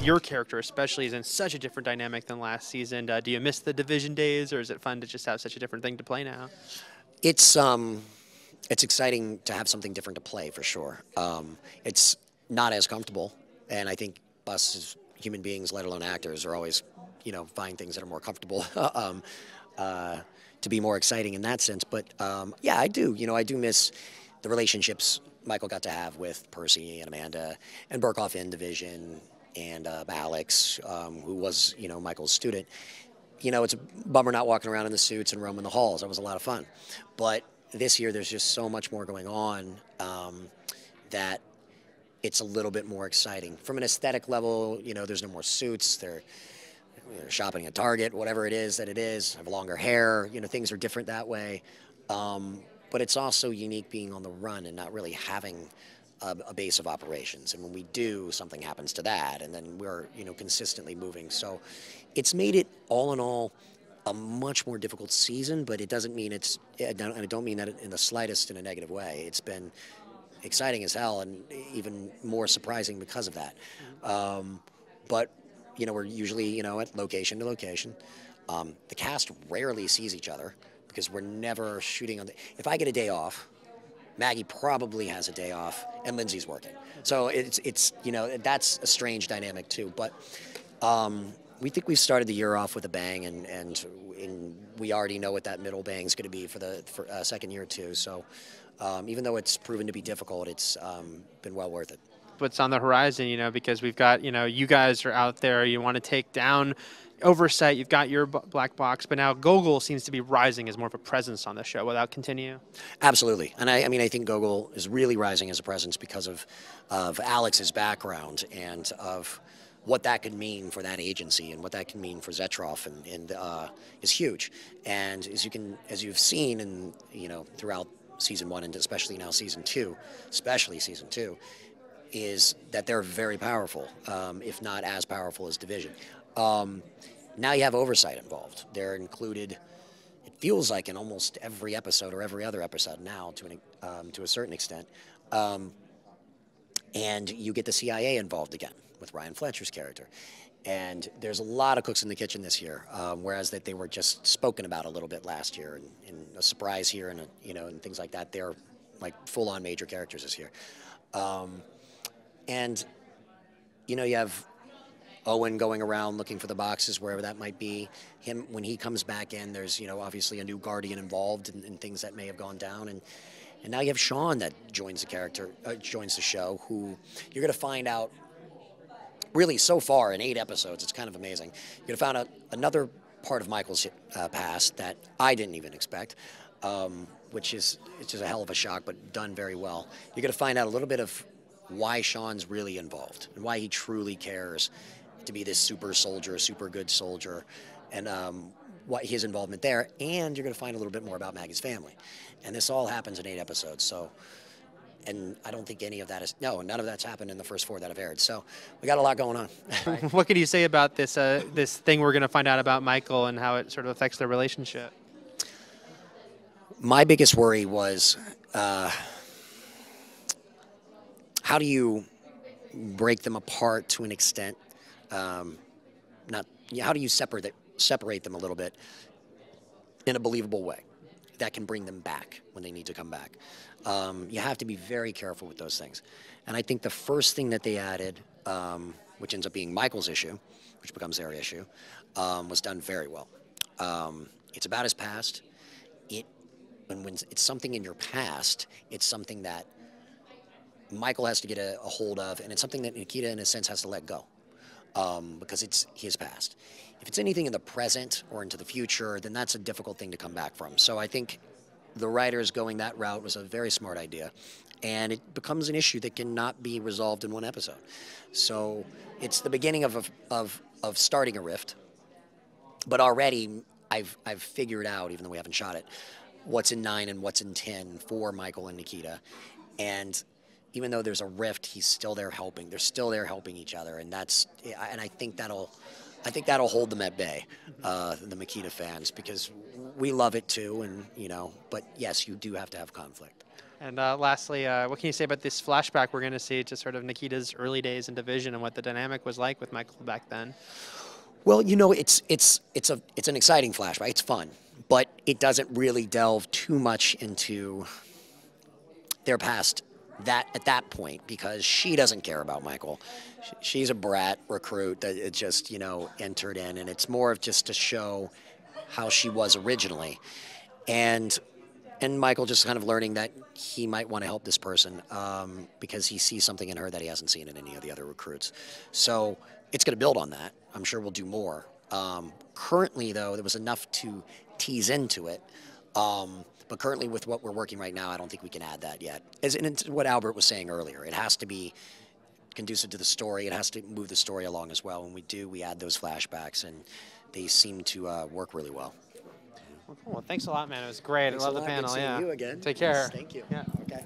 your character especially is in such a different dynamic than last season. Do you miss the division days, or is it fun to just have such a different thing to play now? It's it's exciting to have something different to play for sure. It's not as comfortable, and I think us as human beings, let alone actors, are always, find things that are more comfortable to be more exciting in that sense. But yeah, I do. I do miss the relationships Michael got to have with Percy and Amanda and Burkhoff in Division and Alex, who was Michael's student. It's a bummer not walking around in the suits and roaming the halls. That was a lot of fun. But this year, there's just so much more going on that it's a little bit more exciting. From an aesthetic level, there's no more suits. They're shopping at Target, whatever it is that it is. Have longer hair. Things are different that way. But it's also unique being on the run and not really having a base of operations. And when we do, something happens to that, and then we're consistently moving. So it's made it all in all a much more difficult season. But it doesn't mean I don't mean that in the slightest in a negative way. It's been exciting as hell, and even more surprising because of that. But we're usually at location to location. The cast rarely sees each other because we're never shooting on if I get a day off, Maggie probably has a day off, and Lindsay's working. So it's that's a strange dynamic too. But we think we've started the year off with a bang, and we already know what that middle bang is going to be for the second year too. So even though it's proven to be difficult, it's been well worth it. What's on the horizon, because we've got, you guys are out there, you want to take down Oversight, you've got your black box, but now Gogol seems to be rising as more of a presence on the show. Will that continue? Absolutely. And I mean, I think Gogol is really rising as a presence because of Alex's background and of what that could mean for that agency and what that can mean for Zetroff and is huge. And as you've seen and throughout season 1 and especially now season 2, is that they're very powerful, if not as powerful as Division. Now you have Oversight involved. They're included, it feels like, in almost every episode or every other episode now to a certain extent. And you get the CIA involved again with Ryan Fletcher's character. And there's a lot of cooks in the kitchen this year, whereas that they were just spoken about a little bit last year, and a surprise here and and things like that. They're like full-on major characters this year. And you have Owen going around looking for the boxes wherever that might be. Him, when he comes back in, there's obviously a new Guardian involved in things that may have gone down, and now you have Sean that joins the show, who you're going to find out. Really, so far in 8 episodes, it's kind of amazing. You're going to find out another part of Michael's past that I didn't even expect, which is it's just a hell of a shock, but done very well. You're going to find out a little bit of why Sean's really involved and why he truly cares to be this super soldier, super good soldier, and what his involvement there. And you're going to find a little bit more about Maggie's family. And this all happens in 8 episodes. So, and I don't think none of that's happened in the first 4 that have aired. So we got a lot going on. What can you say about this this thing we're going to find out about Michael and how it sort of affects their relationship? My biggest worry was how do you break them apart to an extent? How do you separate them a little bit in a believable way that can bring them back when they need to come back? You have to be very careful with those things. And I think the first thing that they added, which ends up being Michael's issue, which becomes their issue, was done very well. It's about his past. When it's something in your past, it's something that Michael has to get a hold of, and it's something that Nikita, in a sense, has to let go. Because it's his past. If it's anything in the present or into the future, then that's a difficult thing to come back from. So I think the writers going that route was a very smart idea, and it becomes an issue that cannot be resolved in 1 episode. So it's the beginning of starting a rift. But already I've figured out, even though we haven't shot it, what's in 9 and what's in 10 for Michael and Nikita, and even though there's a rift, he's still there helping. They're still there helping each other, and I think that'll hold them at bay, the Nikita fans, because we love it too, and but yes, you do have to have conflict. And lastly, what can you say about this flashback we're going to see to sort of Nikita's early days in Division and what the dynamic was like with Michael back then? Well, you know, it's an exciting flashback. It's fun, but it doesn't really delve too much into their past that at that point because she doesn't care about Michael. She's a brat recruit that it just entered in, and it's more of just to show how she was originally, and Michael just kind of learning that he might want to help this person because he sees something in her that he hasn't seen in any of the other recruits. So it's going to build on that. I'm sure we'll do more. Currently, though, there was enough to tease into it. But currently, with what we're working right now, I don't think we can add that yet. And it's what Albert was saying earlier. It has to be conducive to the story. It has to move the story along as well. When we do, we add those flashbacks, and they seem to work really well. Well, cool. Well, thanks a lot, man. It was great. Thanks I love a the lot. Good panel. seeing Yeah. you again. Take care. Yes, thank you. Yeah. Okay.